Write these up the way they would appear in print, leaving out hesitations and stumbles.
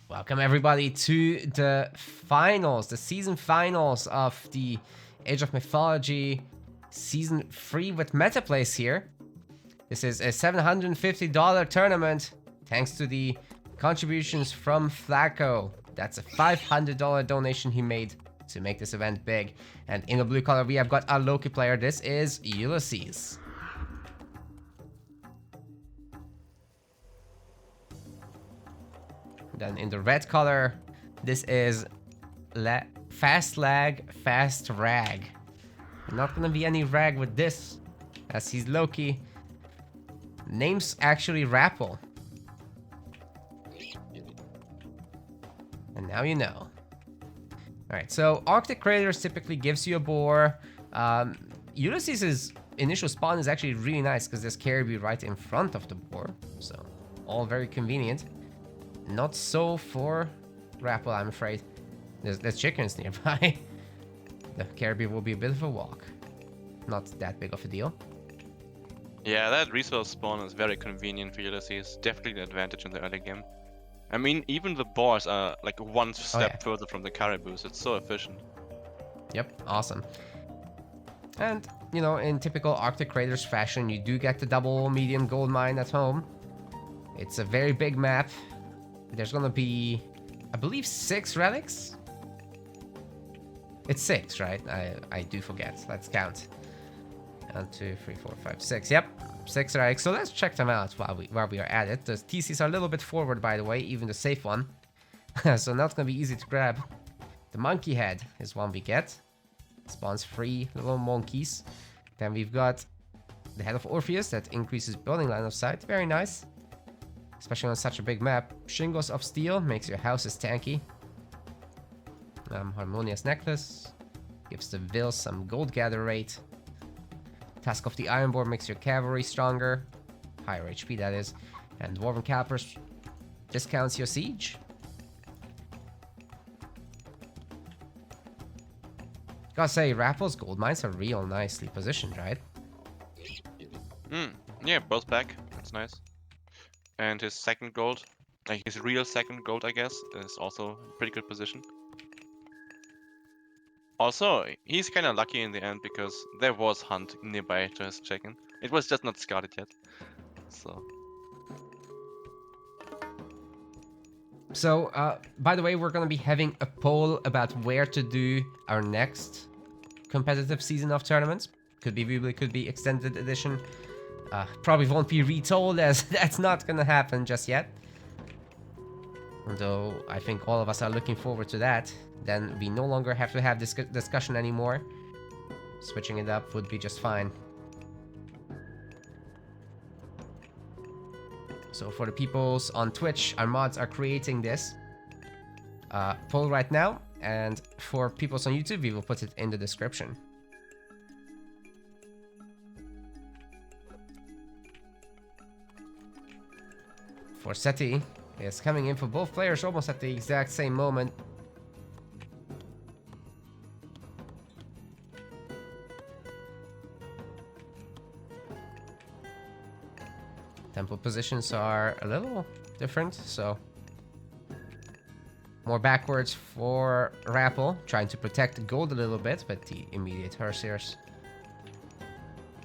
Welcome everybody to the finals, the season finals of the Age of Mythology Season 3 with MetaPlays here. This is a $750 tournament thanks to the contributions from Flacco. That's a $500 donation he made to make this event big. And in the blue color we have got our Loki player. This is Ulysses. Then in the red color, this is Fast Lag, Fast Rag. Not gonna be any rag with this, as he's Loki. Name's actually Rapl. And now you know. Alright, so Arctic Craters typically gives you a boar. Ulysses' initial spawn is actually really nice because there's caribou right in front of the boar. So, all very convenient. Not so for Rapl, I'm afraid. There's chickens nearby. The caribou will be a bit of a walk. Not that big of a deal. Yeah, that resource spawn is very convenient for Ulysses. Definitely an advantage in the early game. I mean, even the boars are like one step further from the caribous. It's so efficient. Yep, awesome. And, you know, in typical Arctic Craters fashion, you do get the double medium gold mine at home. It's a very big map. There's gonna be, I believe, 6 relics? It's 6, right? I do forget. Let's count. 1, 2, 3, 4, 5, 6. Yep, 6 relics. So let's check them out while we are at it. The TCs are a little bit forward, by the way, even the safe one. So not gonna be easy to grab. The monkey head is one we get. Spawns 3 little monkeys. Then we've got the head of Orpheus that increases building line of sight. Very nice. Especially on such a big map. Shingles of Steel makes your houses tanky. Harmonious Necklace gives the Vil some gold gather rate. Task of the Ironborn makes your cavalry stronger. Higher HP, that is. And Dwarven Calipers discounts your siege. Gotta say, Rapl's gold mines are real nicely positioned, right? Yeah, both back. That's nice. And his second gold, like his real second gold, I guess, is also a pretty good position. Also, he's kind of lucky in the end because there was Hunt nearby to his chicken. It was just not scouted yet. So, by the way, we're gonna be having a poll about where to do our next competitive season of tournaments. Could be Weebly, could be Extended Edition. Probably won't be retold as that's not gonna happen just yet. Though I think all of us are looking forward to that. Then we no longer have to have this discussion anymore. Switching it up would be just fine. So for the peoples on Twitch, our mods are creating this poll right now. And for peoples on YouTube, we will put it in the description. For Seti, it's coming in for both players almost at the exact same moment. Temple positions are a little different, so more backwards for Rapl, trying to protect the gold a little bit with the immediate Hersiers.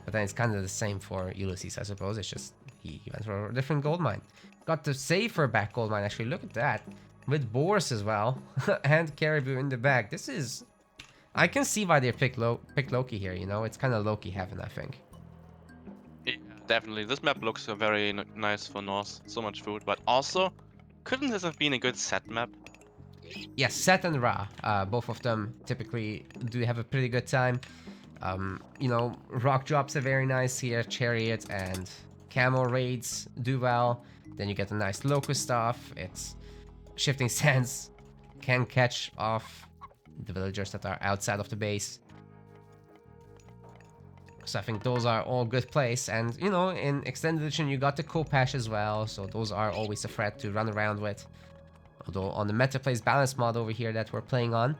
But then it's kind of the same for Ulysses, I suppose. It's just he went for a different gold mine. Got the safer back gold mine, actually. Look at that. With boars as well. And caribou in the back. This is... I can see why they picked Loki here, you know? It's kind of Loki heaven, I think. Yeah, definitely. This map looks very nice for Norse. So much food. But also, couldn't this have been a good set map? Yes, Set and Ra. Both of them typically do have a pretty good time. You know, rock drops are very nice here. Chariot and Camel raids do well. Then you get a nice locust stuff. It's shifting sands can catch off the villagers that are outside of the base. So I think those are all good plays. And, you know, in Extended Edition, you got the Kopesh as well. So those are always a threat to run around with. Although on the Meta Plays Balance mod over here that we're playing on,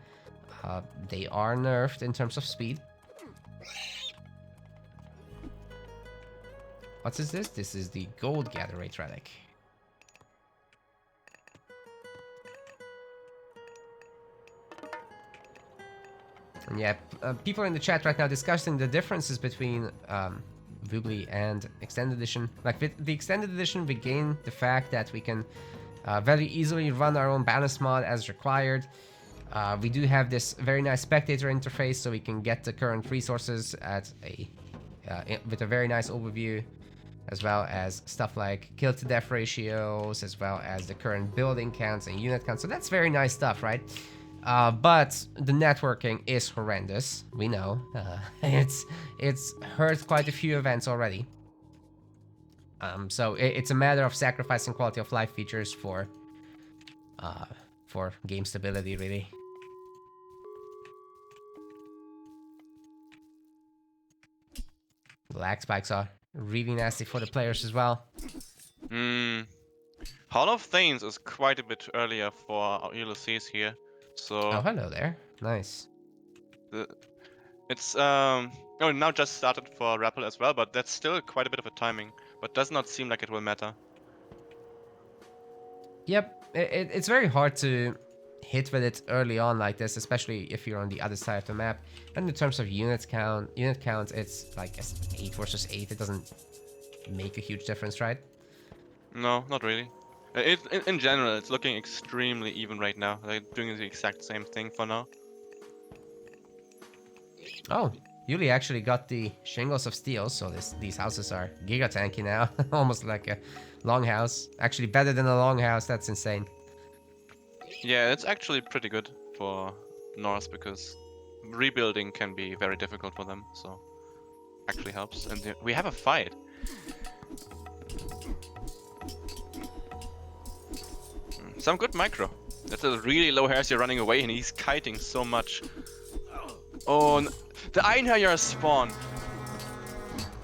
they are nerfed in terms of speed. What is this? This is the Gold Gatherate Relic. And yeah, people in the chat right now discussing the differences between Voobly and Extended Edition. Like with the Extended Edition, we gain the fact that we can very easily run our own balance mod as required. We do have this very nice spectator interface, so we can get the current resources at with a very nice overview, as well as stuff like kill to death ratios, as well as the current building counts and unit counts. So that's very nice stuff, right? But the networking is horrendous. We know it's hurt quite a few events already. So it's a matter of sacrificing quality of life features for game stability, really. The lag spikes are really nasty for the players as well. Hall of Thanes is quite a bit earlier for Ulysses here, so. Oh, hello there. Nice. It's now just started for Rapl as well, but that's still quite a bit of a timing. But does not seem like it will matter. Yep, it's very hard to hit with it early on like this, especially if you're on the other side of the map. And in terms of unit count, it's like 8 versus 8. It doesn't make a huge difference, right? No, not really. In general, it's looking extremely even right now. They're doing the exact same thing for now. Oh, Yuli actually got the Shingles of Steel, so these houses are giga tanky now. Almost like a longhouse. Actually better than a longhouse, that's insane. Yeah, it's actually pretty good for Norse because rebuilding can be very difficult for them, so actually helps. And we have a fight. Some good micro. That's a really low heresy running away and he's kiting so much. Oh, the Einherjar spawn.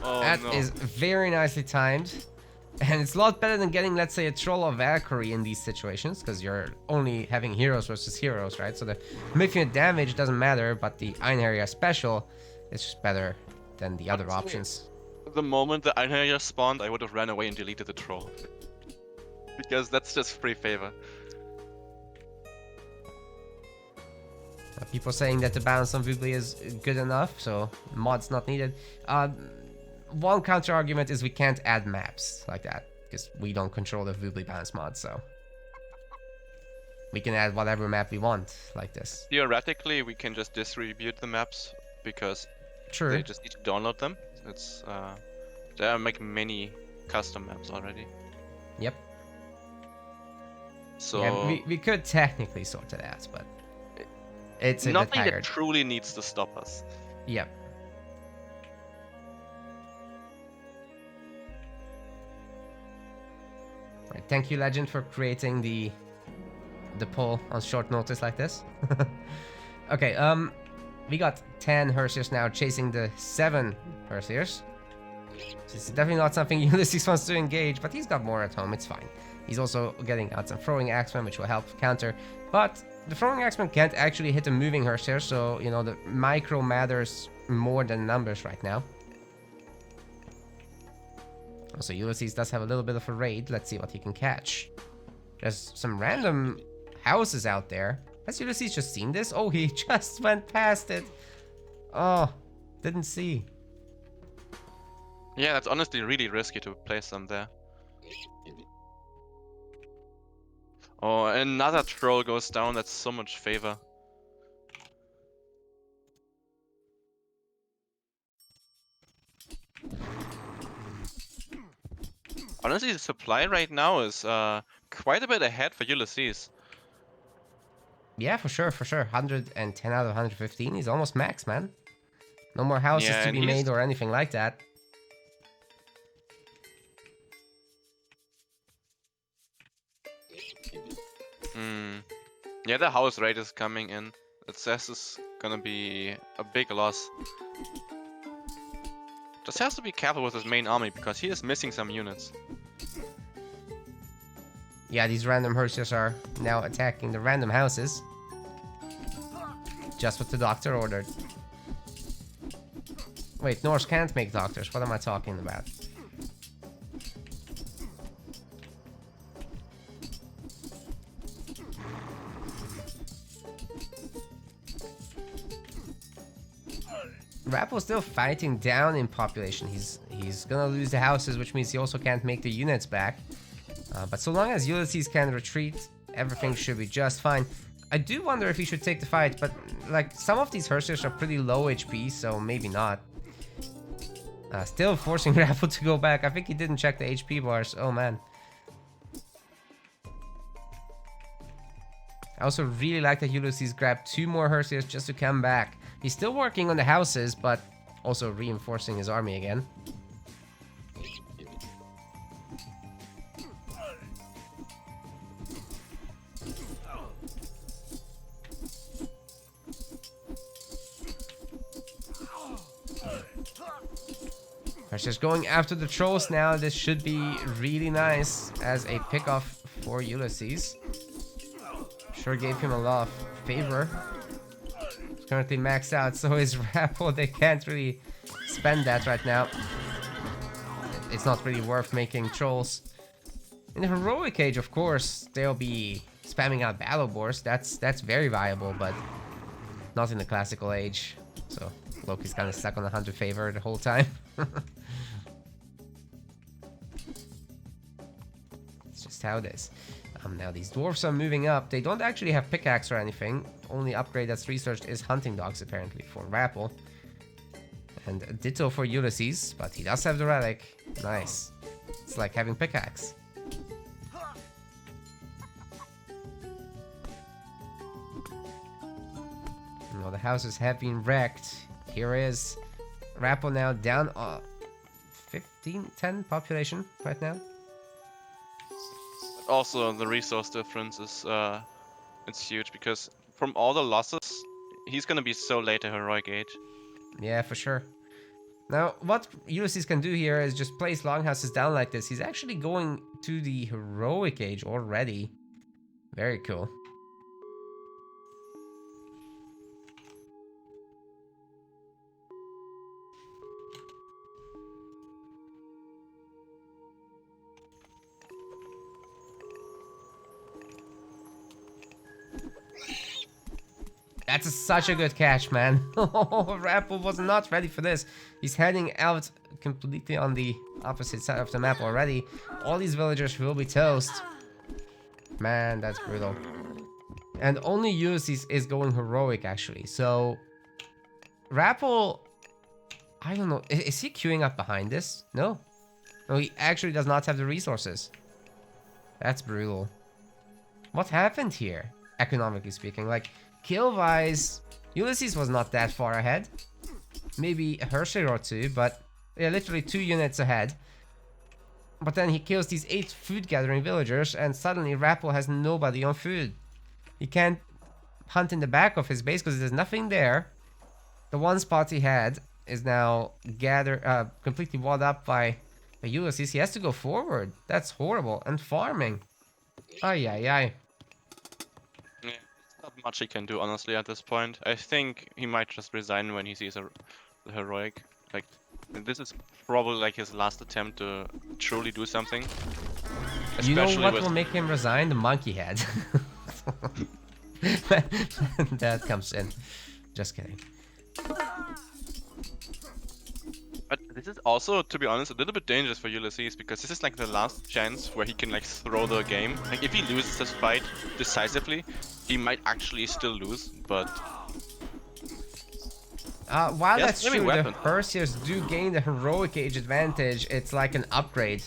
Oh, that no. is very nicely timed. And it's a lot better than getting, let's say, a Troll of Valkyrie in these situations, because you're only having heroes versus heroes, right? So the making damage doesn't matter, but the Einherjar special is just better than the other options. The moment the Einherjar spawned, I would have ran away and deleted the Troll. Because that's just free favor. People saying that the balance on Voobly is good enough, so mods not needed. One counter argument is we can't add maps like that, because we don't control the Voobly balance mod, so we can add whatever map we want like this. Theoretically, we can just distribute the maps because they just need to download them. It's there are like many custom maps already. Yep. So yeah, we could technically sort it out, but it's a bit nothing tired. that truly needs to stop us. Yep. Right, thank you, Legend, for creating the poll on short notice like this. Okay, we got 10 Hersiers now chasing the 7 Hersiers. This is definitely not something Ulysses wants to engage, but he's got more at home, it's fine. He's also getting out some throwing axemen, which will help counter, but the throwing axemen can't actually hit a moving Hersier, so, you know, the micro matters more than numbers right now. Also, Ulysses does have a little bit of a raid. Let's see what he can catch. There's some random houses out there. Has Ulysses just seen this? Oh, he just went past it. Oh, didn't see. Yeah, that's honestly really risky to place them there. Oh, another troll goes down. That's so much favor. Honestly, the supply right now is quite a bit ahead for Ulysses. Yeah, for sure, for sure. 110 out of 115. He's almost max, man. No more houses to be made or anything like that. Yeah, the house raid is coming in. It says it's gonna be a big loss. Just has to be careful with his main army because he is missing some units. Yeah, these random Hersiers are now attacking the random houses. Just what the doctor ordered. Wait, Norse can't make doctors. What am I talking about? Rapl's still fighting down in population. He's gonna lose the houses, which means he also can't make the units back. But so long as Ulysses can retreat, everything should be just fine. I do wonder if he should take the fight, but like some of these Hersiers are pretty low HP, so maybe not. Still forcing Rapl to go back. I think he didn't check the HP bars. Oh man. I also really like that Ulysses grabbed 2 more Hersiers just to come back. He's still working on the houses, but also reinforcing his army again. Hersiers going after the trolls now. This should be really nice as a pickoff for Ulysses. Sure gave him a lot of favor. He's currently maxed out, so is Rapl. They can't really spend that right now. It's not really worth making trolls. In the heroic age, of course, they'll be spamming out battle boars. That's very viable, but not in the classical age. So Loki's kind of stuck on the 100 favor the whole time. It's just how it is. Now these dwarves are moving up. They don't actually have pickaxe or anything. Only upgrade that's researched is hunting dogs apparently for Rapl. And ditto for Ulysses, but he does have the relic. Nice. It's like having pickaxe. Now the houses have been wrecked. Here is Rapl now down 10 population right now. Also, the resource difference is it's huge because from all the losses, he's gonna be so late at heroic age. Yeah, for sure. Now, what Ulysses can do here is just place longhouses down like this. He's actually going to the heroic age already. Very cool. That's such a good catch, man. Rapl was not ready for this. He's heading out completely on the opposite side of the map already. All these villagers will be toast. Man, that's brutal. And only Ulysses is going heroic, actually. So, Rapl, I don't know. Is he queuing up behind this? No. No, he actually does not have the resources. That's brutal. What happened here, economically speaking? Like, kill-wise, Ulysses was not that far ahead. Maybe a Hersier or 2, but they're literally 2 units ahead. But then he kills these 8 food-gathering villagers, and suddenly Rapl has nobody on food. He can't hunt in the back of his base because there's nothing there. The one spot he had is now completely walled up by Ulysses. He has to go forward. That's horrible. And farming. Ay, ay, ay. Not much he can do, honestly, at this point. I think he might just resign when he sees the heroic. Like, this is probably like his last attempt to truly do something. You know what will make him resign? The monkey head. That comes in. Just kidding. But this is also, to be honest, a little bit dangerous for Ulysses because this is like the last chance where he can like throw the game. Like if he loses this fight decisively, he might actually still lose, but... While that's true, the Hersiers do gain the heroic age advantage. It's like an upgrade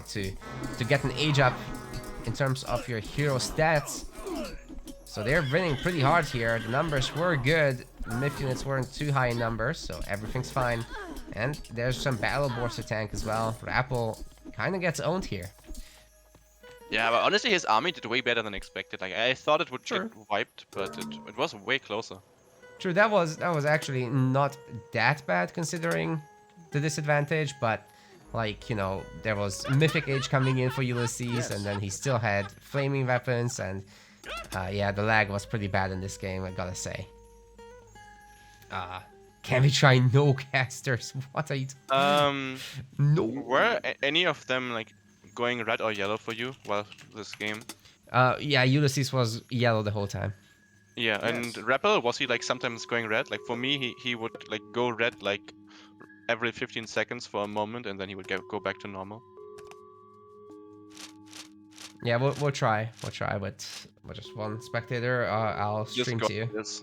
to get an age up in terms of your hero stats. So they're winning pretty hard here. The numbers were good. The myth units weren't too high in numbers, so everything's fine. And there's some battle boards to tank as well. Rapl kind of gets owned here. Yeah, but honestly, his army did way better than expected. Like I thought it would get wiped, but it was way closer. True, that was actually not that bad considering the disadvantage, but like, you know, there was Mythic Age coming in for Ulysses, and then he still had flaming weapons, and yeah, the lag was pretty bad in this game, I gotta say. Can we try no casters? What are you? No. Were any of them like going red or yellow for you while this game? Yeah, Ulysses was yellow the whole time. Yeah, and Rapl, was he like sometimes going red? Like for me, he would like go red like every 15 seconds for a moment, and then he would go back to normal. Yeah, we'll try. We'll try with just one spectator. I'll stream to you. This.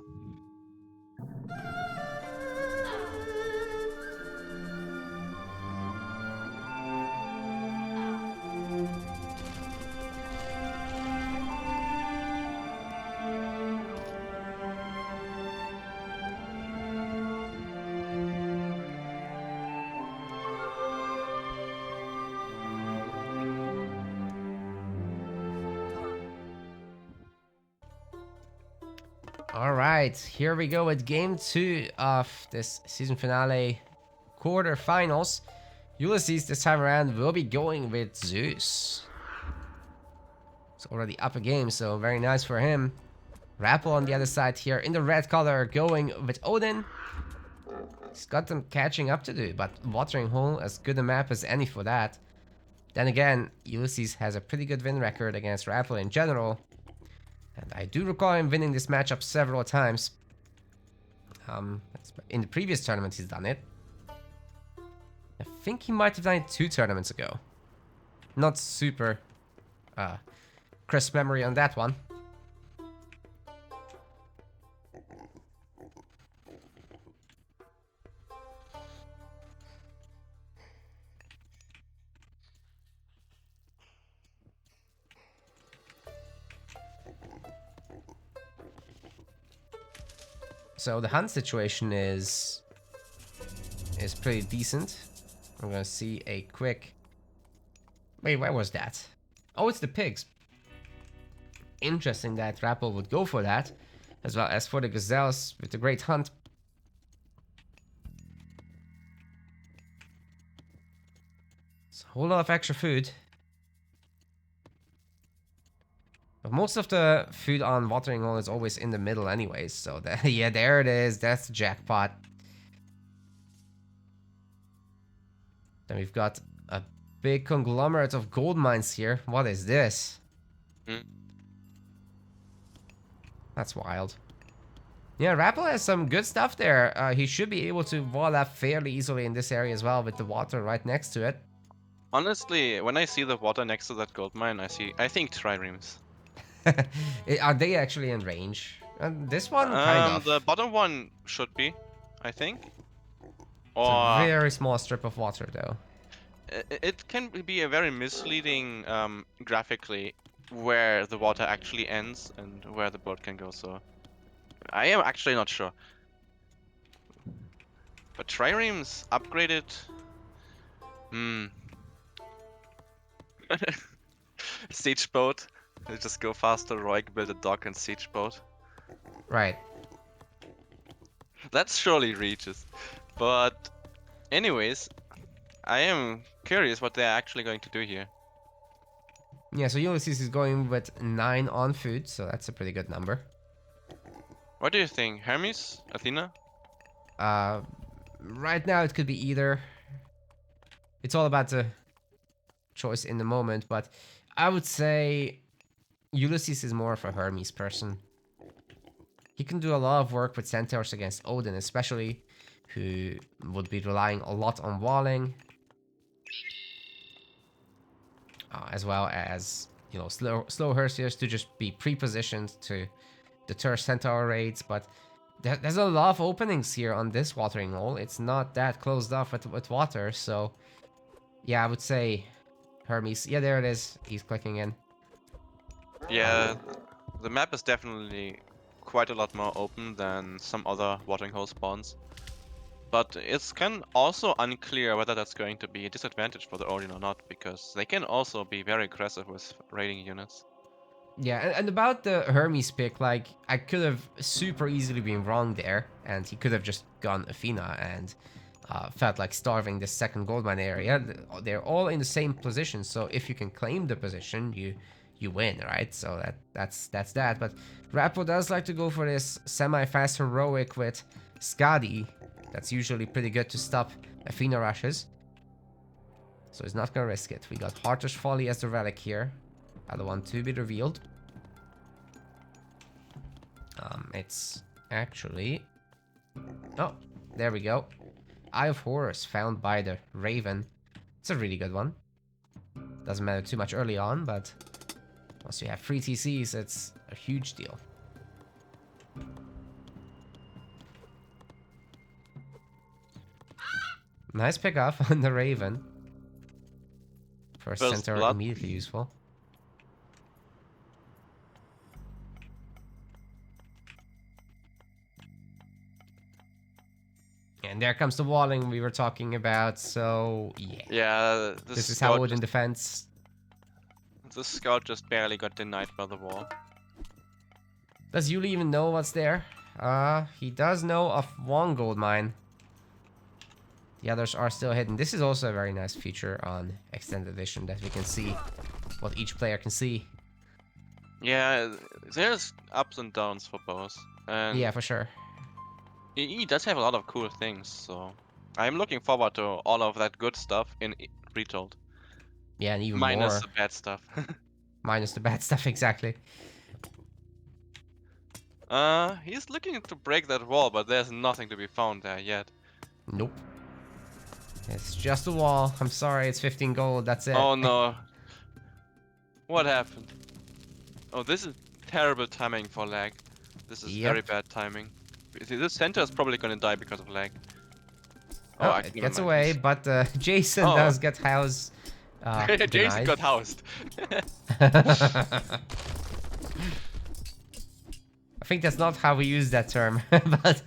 All right, here we go with game 2 of this season finale quarterfinals. Ulysses this time around will be going with Zeus. It's already up a game, so very nice for him. Rapl on the other side here in the red color going with Odin. He's got some catching up to do, but Watering Hole as good a map as any for that. Then again, Ulysses has a pretty good win record against Rapl in general. And I do recall him winning this matchup several times. In the previous tournament he's done it. I think he might have done it 2 tournaments ago. Not super crisp memory on that one. So the hunt situation is pretty decent. I'm gonna see a quick... Wait, where was that? Oh, it's the pigs. Interesting that Rapl would go for that, as well as for the gazelles with the great hunt. It's a whole lot of extra food. But most of the food on Watering Hole is always in the middle anyways, so that, yeah, there it is. That's the jackpot. Then we've got a big conglomerate of gold mines here. What is this? That's wild. Yeah, Rapl has some good stuff there. He should be able to wall up fairly easily in this area as well with the water right next to it. Honestly, when I see the water next to that gold mine, I think triremes. Are they actually in range? This one, kind of. The bottom one should be, I think. It's a very small strip of water, though. It can be a very misleading graphically where the water actually ends and where the boat can go. So I am actually not sure. But triremes upgraded. Siege boat. They just go faster. Roig build a dock and siege boat. Right. That surely reaches. But anyways, I am curious what they're actually going to do here. Yeah, so Ulysses is going with 9 on food, so that's a pretty good number. What do you think? Hermes? Athena? Right now it could be either. It's all about the choice in the moment, but I would say Ulysses is more of a Hermes person. He can do a lot of work with centaurs against Odin, especially, who would be relying a lot on walling. As well as, you know, slow Hersiers to just be pre-positioned to deter centaur raids, but there's a lot of openings here on this Watering Hole. It's not that closed off with water, so yeah, I would say Hermes. Yeah, there it is. He's clicking in. Yeah, the map is definitely quite a lot more open than some other Watering Hole spawns. But it's kind also unclear whether that's going to be a disadvantage for the Odin or not, because they can also be very aggressive with raiding units. Yeah, and about the Hermes pick, like, I could have super easily been wrong there, and he could have just gone Athena, and felt like starving the second gold mine area. They're all in the same position, so if you can claim the position, you win, right? So that's that. But Rapl does like to go for this semi-fast heroic with Skadi. That's usually pretty good to stop Athena rushes. So he's not gonna risk it. We got Hearter's Folly as the relic here. Other one to be revealed. It's actually... Oh, there we go. Eye of Horus found by the Raven. It's a really good one. Doesn't matter too much early on, but once you have 3 TCs, it's a huge deal. Nice pick up on the Raven. First center blood. immediately useful. And there comes the walling we were talking about, so yeah. Yeah, This is how Odin defends. The scout just barely got denied by the wall. Does Yuli even know what's there? He does know of one gold mine. The others are still hidden. This is also a very nice feature on Extended Edition, that we can see what each player can see. Yeah, there's ups and downs for both. And Yeah, for sure. EE does have a lot of cool things, so I'm looking forward to all of that good stuff in Retold. Yeah, and even Minus more. the bad stuff. Minus the bad stuff, exactly. He's looking to break that wall, but there's nothing to be found there yet. Nope. It's just a wall. I'm sorry, it's 15 gold, that's it. Oh no. What happened? Oh, this is terrible timing for lag. This is very bad timing. See, this center is probably gonna die because of lag. Oh, actually, it never gets mind. away, but Jason does get house Jason denied. got housed. I think that's not how we use that term, but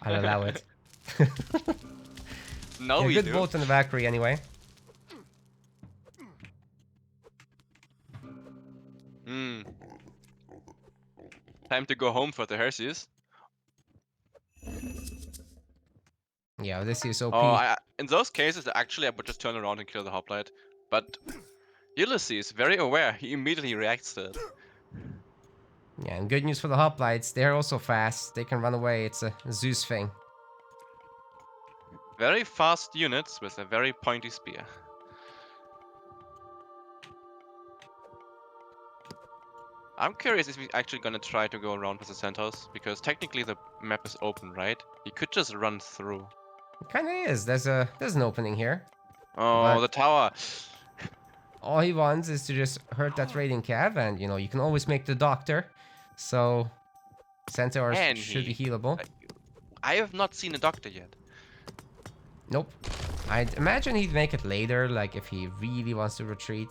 I'll allow it. No, Yeah, we good do. vote in the Valkyrie anyway. Time to go home for the Herses. Yeah, this is OP. Oh, in those cases, actually, I would just turn around and kill the hoplite. But Ulysses, very aware, he immediately reacts to it. Yeah, and good news for the hoplites. They're also fast. They can run away. It's a Zeus thing. Very fast units with a very pointy spear. I'm curious if he's actually gonna try to go around with the centaurs, because technically the map is open, right? He could just run through. It kind of is. There's an opening here. Oh, But the tower. all he wants is to just hurt that raiding cav, and you know you can always make the doctor. So centaurs should be healable. I have not seen a doctor yet. Nope. I'd imagine he'd make it later, like if he really wants to retreat.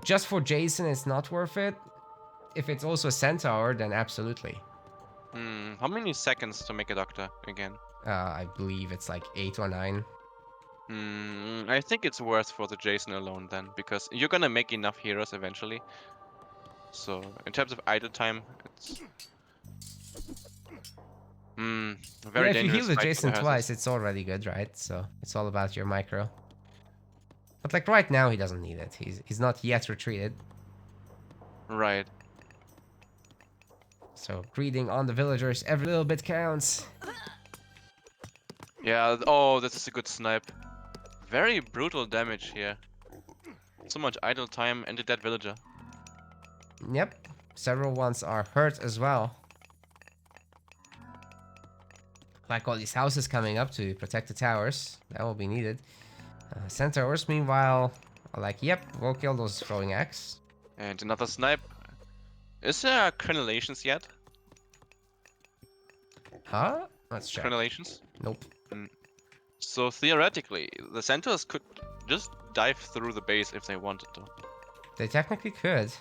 Just for Jason, it's not worth it. If it's also a centaur, then absolutely. How many seconds to make a doctor again? I believe it's like 8 or 9. I think it's worth for the Jason alone then, because you're gonna make enough heroes eventually. So, in terms of idle time, it's... very yeah, if you dangerous heal the fight for Jason Herses. twice, it's already good, right? So it's all about your micro. But like right now, he doesn't need it. He's not yet retreated. Right. So greeting on the villagers, every little bit counts. Yeah, oh, this is a good snipe. Very brutal damage here. So much idle time and a dead villager. Yep, several ones are hurt as well. Like all these houses coming up to protect the towers. That will be needed. Centaurs, meanwhile, are like, yep, we'll kill those throwing axe. And another snipe. Is there crenellations yet? Huh? Let's check. Crenellations? Nope. So theoretically, the centaurs could just dive through the base if they wanted to. They technically could.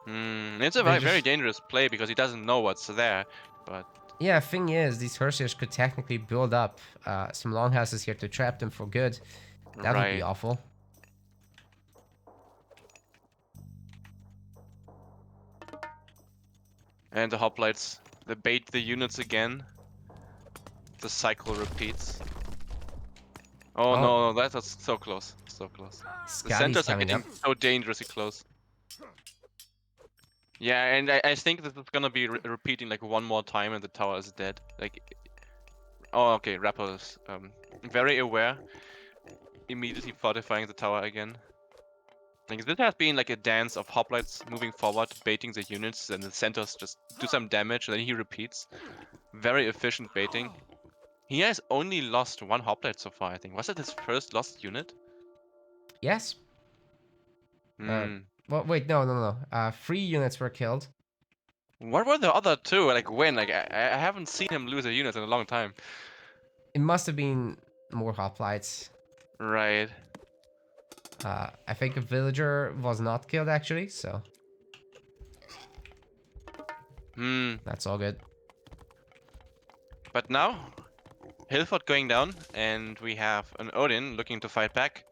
It's a very dangerous play because he doesn't know what's there, but... Yeah, thing is, these Hersiers could technically build up some longhouses here to trap them for good. That would be awful. And the hoplites, they bait the units again. the cycle repeats. Oh, Oh. no, that was so close. So close. The Scotty's centers are coming getting up. so dangerously close. Yeah, and I think this is gonna be repeating like one more time and the tower is dead. Like, oh, okay, Rapl is very aware. Immediately fortifying the tower again. Like, this has been like a dance of hoplites moving forward, baiting the units, and the centers just do some damage, and then he repeats. Very efficient baiting. He has only lost one hoplite so far, I think. Was it his first lost unit? Yes. Hmm. Well, wait, no. 3 units were killed. What were the other two? Like, when? Like, I haven't seen him lose a unit in a long time. It must have been more hoplites. Right. I think a villager was not killed actually, so Hmm. that's all good. But now, Hilford going down, and we have an Odin looking to fight back.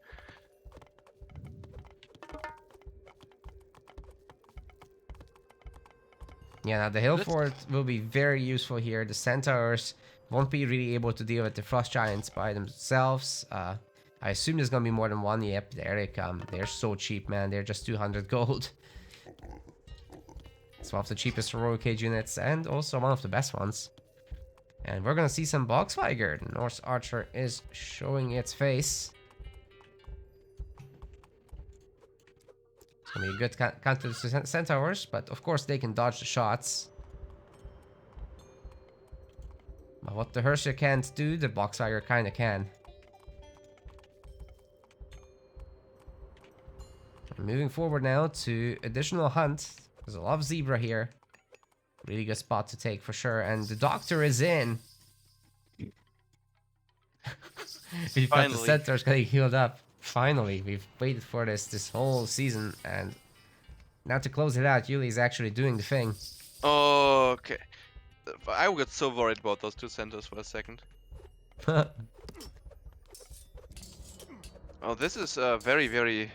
Yeah, now the hill fort will be very useful here. The centaurs won't be really able to deal with the frost giants by themselves. I assume there's gonna be more than one. Yep, there they come. They're so cheap, man. They're just 200 gold. It's one of the cheapest heroic age units and also one of the best ones. And we're gonna see some Boxfire. The Norse archer is showing its face. It's gonna be a good counter to the centaurs, but of course they can dodge the shots. But what the Hershey can't do, the Boxfire kinda can. Moving forward now to additional hunt. There's a lot of zebra here. Really good spot to take for sure. And the doctor is in. We've got the centaurs getting healed up. Finally, we've waited for this whole season. And now to close it out, Yuli is actually doing the thing. Okay. I got so worried about those two centers for a second. Oh, this is a very, very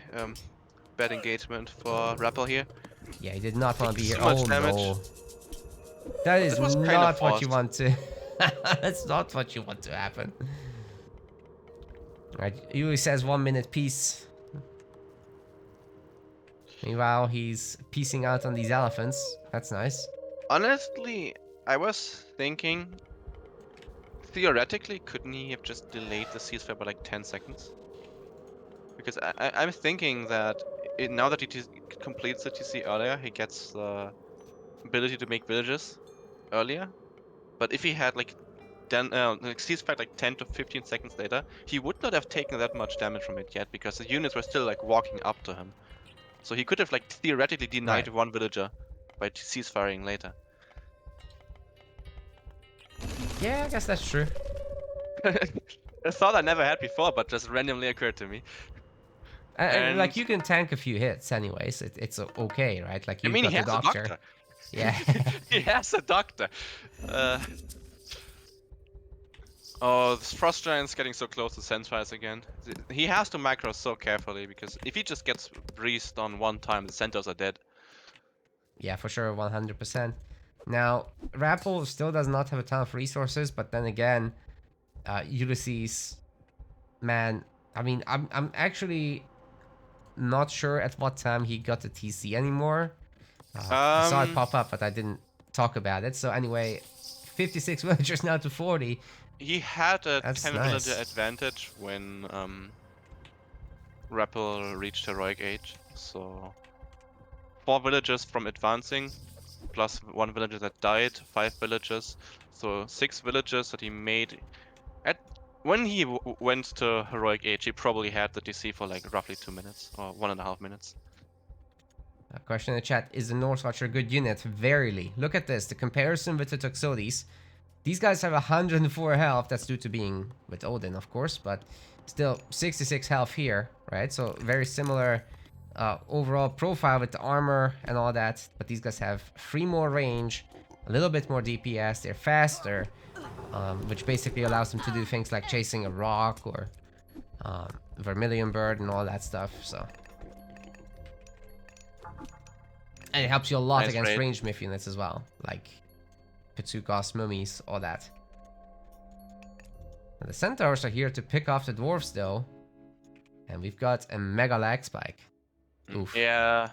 bad engagement for Rapl here. Yeah, he did not want to be here. So much Oh damage. no. That is was kind not of what you forced. want to... That's not what you want to happen. Alright, Yuli says 1 minute peace. Meanwhile, he's piecing out on these elephants. That's nice. Honestly, I was thinking, theoretically, couldn't he have just delayed the ceasefire by like 10 seconds? Because I'm thinking that now that he completes the TC earlier, he gets the ability to make villages earlier. But if he had like ceasefire like 10 to 15 seconds later, he would not have taken that much damage from it yet because the units were still like walking up to him. So he could have like theoretically denied one villager by ceasefiring later. Yeah, I guess that's true. A thought I never had before, but just randomly occurred to me. And like you can tank a few hits anyways. It's okay, right? Like you've got he the has a doctor. Yeah. He has a doctor. Oh, this Frost Giant's getting so close to Centaurs again. He has to macro so carefully because if he just gets breezed on one time, the Centaurs are dead. Yeah, for sure, 100%. Now, Rapl still does not have a ton of resources, but then again, Ulysses, man, I mean, I'm actually not sure at what time he got the TC anymore. I saw it pop up, but I didn't talk about it. So anyway, 56 villagers now to 40. He had a That's 10 nice. villager advantage when Rapl reached heroic age. So 4 villagers from advancing, plus 1 villager that died, 5 villagers. So 6 villagers that he made. When he went to heroic age, he probably had the DC for like roughly 2 minutes or 1.5 minutes. A question in the chat: is the Norse Archer a good unit? Verily. Look at this. The comparison with the Toxotes. These guys have 104 health. That's due to being with Odin, of course, but still 66 health here, right? So very similar overall profile with the armor and all that. But these guys have 3 more range, a little bit more DPS. They're faster, which basically allows them to do things like chasing a rock or Vermilion Bird and all that stuff. So. And it helps you a lot against ranged myth units as well, like Petsukas, mummies, all that. The centaurs are here to pick off the dwarves though. And we've got a mega lag spike. Oof. Yeah,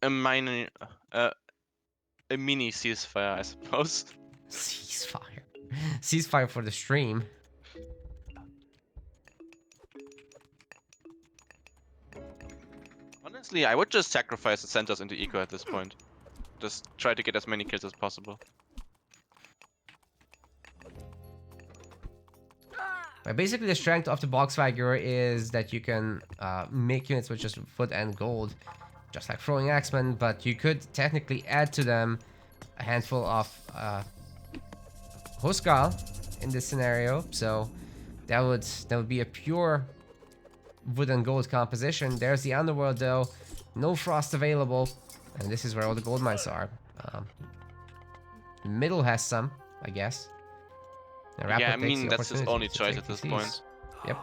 a minor, a mini ceasefire, I suppose. Ceasefire. Ceasefire for the stream. Honestly, I would just sacrifice the centers into eco at this point. Just try to get as many kills as possible. Basically, the strength of the Volkswagen is that you can make units with just wood and gold, just like throwing axemen, but you could technically add to them a handful of Huskal in this scenario. So that would be a pure wood and gold composition. There's the underworld though, no frost available, and this is where all the gold mines are. The middle has some, I guess. Yeah, I mean, that's his only choice at this point. Yep.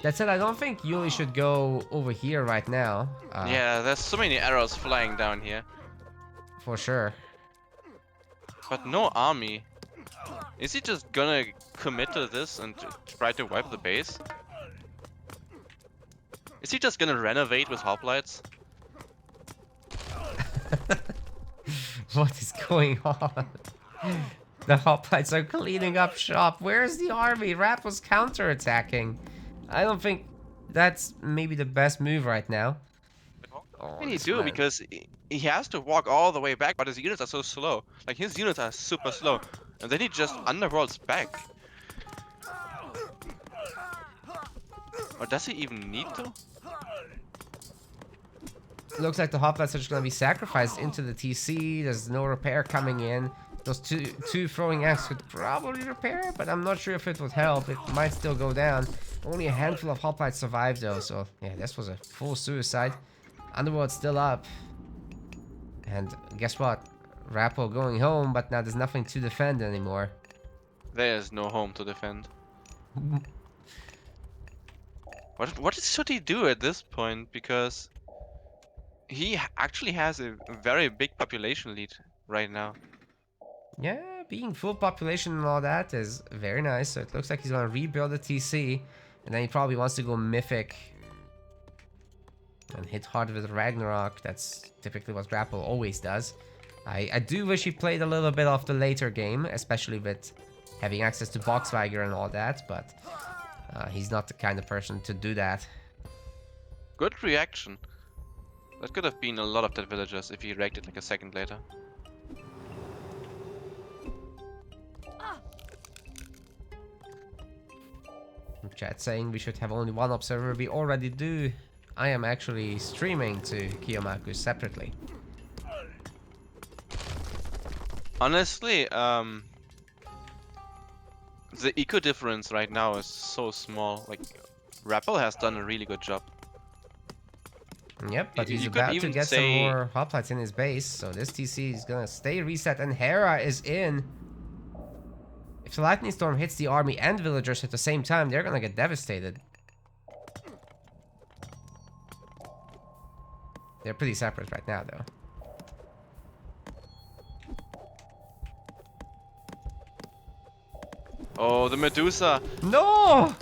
That said, I don't think Yuli should go over here right now. Yeah, there's so many arrows flying down here. For sure. But no army. Is he just gonna commit to this and try to wipe the base? Is he just gonna renovate with hoplites? What is going on? The hoplites are cleaning up shop. Where's the army? Rapl's counterattacking. I don't think that's maybe the best move right now. What can he do? Because he has to walk all the way back, but his units are so slow. Like, his units are super slow. And then he just underworlds back. Or does he even need to? Looks like the hoplites are just gonna be sacrificed into the TC. There's no repair coming in. Those two throwing axes could probably repair, but I'm not sure if it would help. It might still go down. Only a handful of hoplites survived though, so yeah, this was a full suicide. Underworld's still up. And guess what? Rapl going home, but now there's nothing to defend anymore. There's no home to defend. What should he do at this point? Because he actually has a very big population lead right now. Yeah, being full population and all that is very nice. So it looks like he's gonna rebuild the TC, and then he probably wants to go mythic and hit hard with Ragnarok. That's typically what Rapl always does. I do wish he played a little bit of the later game, especially with having access to Volkswagen and all that, but he's not the kind of person to do that. Good reaction. That could have been a lot of dead villagers if he reacted like a second later. Chat saying we should have only one observer. We already do. I am actually streaming to Kiyomaku separately. Honestly, the eco difference right now is so small. Like, Rapl has done a really good job. Yep, but he's about to get some more hoplites in his base, so this TC is gonna stay reset, and Hera is in. If the lightning storm hits the army and villagers at the same time, they're gonna get devastated. They're pretty separate right now, though. Oh, the Medusa! No!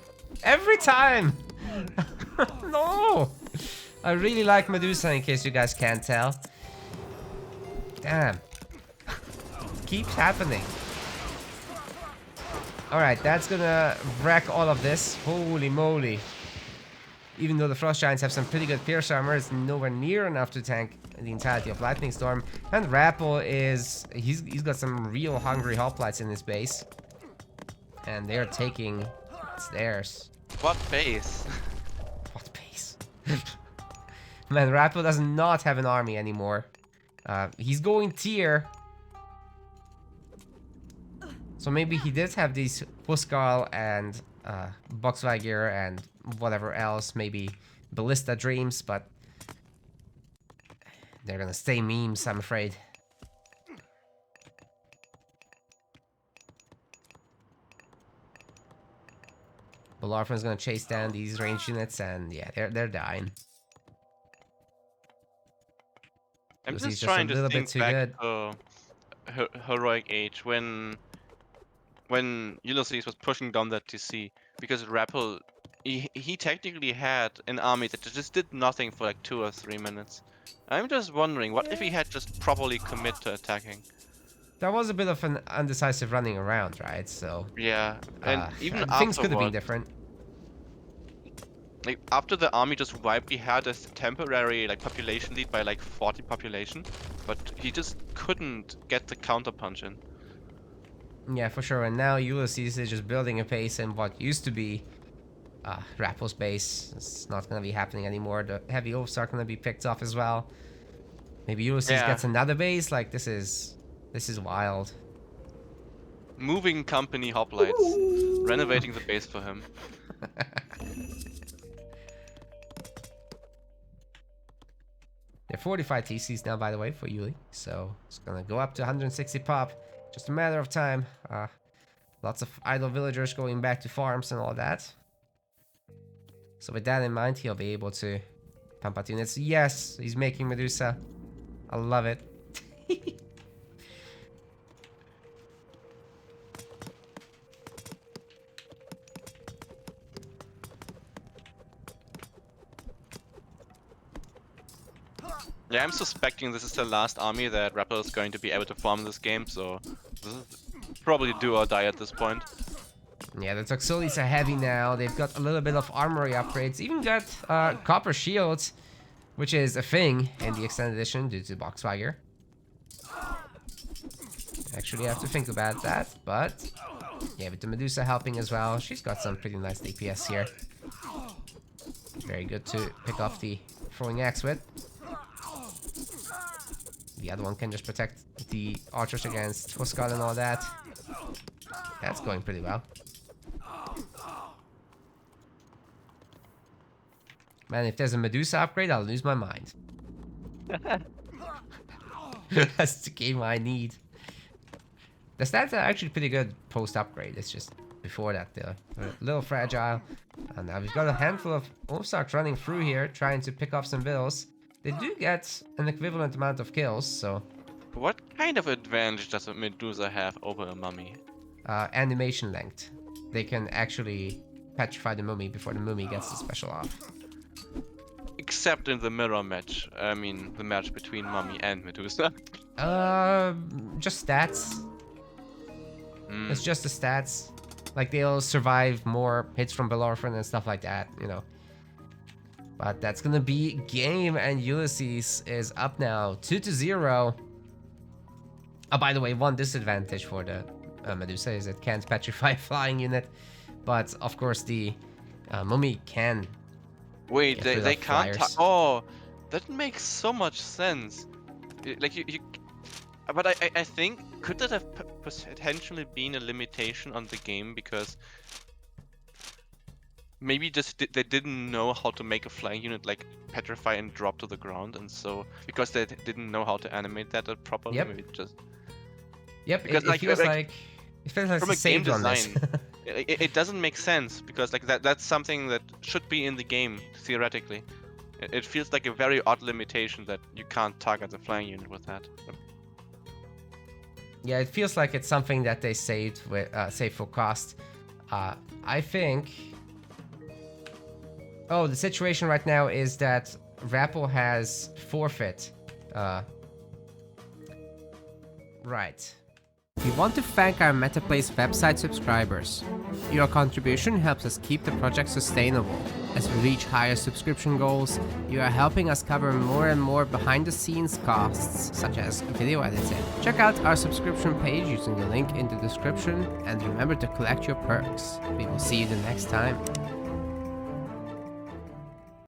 Every time! No! I really like Medusa, in case you guys can't tell. Damn. Keeps happening. Alright, that's gonna wreck all of this. Holy moly. Even though the Frost Giants have some pretty good Pierce Armor, it's nowhere near enough to tank the entirety of Lightning Storm. And Rapl is... He's got some real hungry hoplites in his base. And they're taking... It's theirs. What base? What base? Man, Rapl does not have an army anymore. He's going tier. So maybe he did have these Huskal and Volkswagen and whatever else, maybe Ballista Dreams, but they're gonna stay memes, I'm afraid. Baldr's gonna chase down these range units, and yeah, they're dying. I'm just trying to think back to heroic age when Ulysses was pushing down that TC, because Rapl, he technically had an army that just did nothing for like 2 or 3 minutes. I'm just wondering, what if he had just properly commit to attacking? That was a bit of an undecisive running around, right? So Yeah, and even things could have been afterward, different. like after the army just wiped, he had a temporary like population lead by like 40 population, but he just couldn't get the counterpunch in. Yeah, for sure. And now Ulysses is just building a base in what used to be Rapl's base. It's not going to be happening anymore. The heavy oaths are going to be picked off as well. Maybe Ulysses gets another base. Like, this is wild. Moving company hoplites, renovating the base for him. They're 45 TCs now, by the way, for Uli. So it's going to go up to 160 pop. Just a matter of time. Lots of idle villagers going back to farms and all that. So with that in mind, he'll be able to pump out units. Yes, he's making Medusa. I love it. Yeah, I'm suspecting this is the last army that Rapl is going to be able to farm this game, so this is probably do or die at this point. Yeah, the Toxolis are heavy now. They've got a little bit of armory upgrades. Even got copper shields, which is a thing in the extended edition due to Boxwagger. Actually, I have to think about that, but yeah, with the Medusa helping as well, she's got some pretty nice DPS here. Very good to pick off the throwing axe with. The other one can just protect the archers against Huskar and all that. That's going pretty well. Man, if there's a Medusa upgrade, I'll lose my mind. That's the game I need. The stats are actually pretty good post-upgrade. It's just before that they're a little fragile. And now we've got a handful of Wolfsarks running through here, trying to pick off some vills. They do get an equivalent amount of kills, so... What kind of advantage does a Medusa have over a mummy? Animation length. They can actually petrify the mummy before the mummy gets the special off. Except in the mirror match. I mean, the match between mummy and Medusa. Just stats. It's just the stats. Like, they'll survive more hits from Belorphin and stuff like that, you know. But that's gonna be game, and Ulysses is up now, 2-0. Oh, by the way, one disadvantage for the Medusa is it can't petrify a flying unit. But, of course, the mummy can. Wait, they can't. Oh, that makes so much sense. Like, but I think, could that have potentially been a limitation on the game because maybe just they didn't know how to make a flying unit like petrify and drop to the ground, and so because they didn't know how to animate that properly, maybe just. Yep, it feels like from a game design, this. it doesn't make sense because like that's something that should be in the game theoretically. It feels like a very odd limitation that you can't target the flying unit with that. Yeah, it feels like it's something that they saved for cost. I think. Oh, the situation right now is that Rapl has forfeit. Right. We want to thank our MetaPlace website subscribers. Your contribution helps us keep the project sustainable. As we reach higher subscription goals, you are helping us cover more and more behind-the-scenes costs, such as video editing. Check out our subscription page using the link in the description, and remember to collect your perks. We will see you the next time.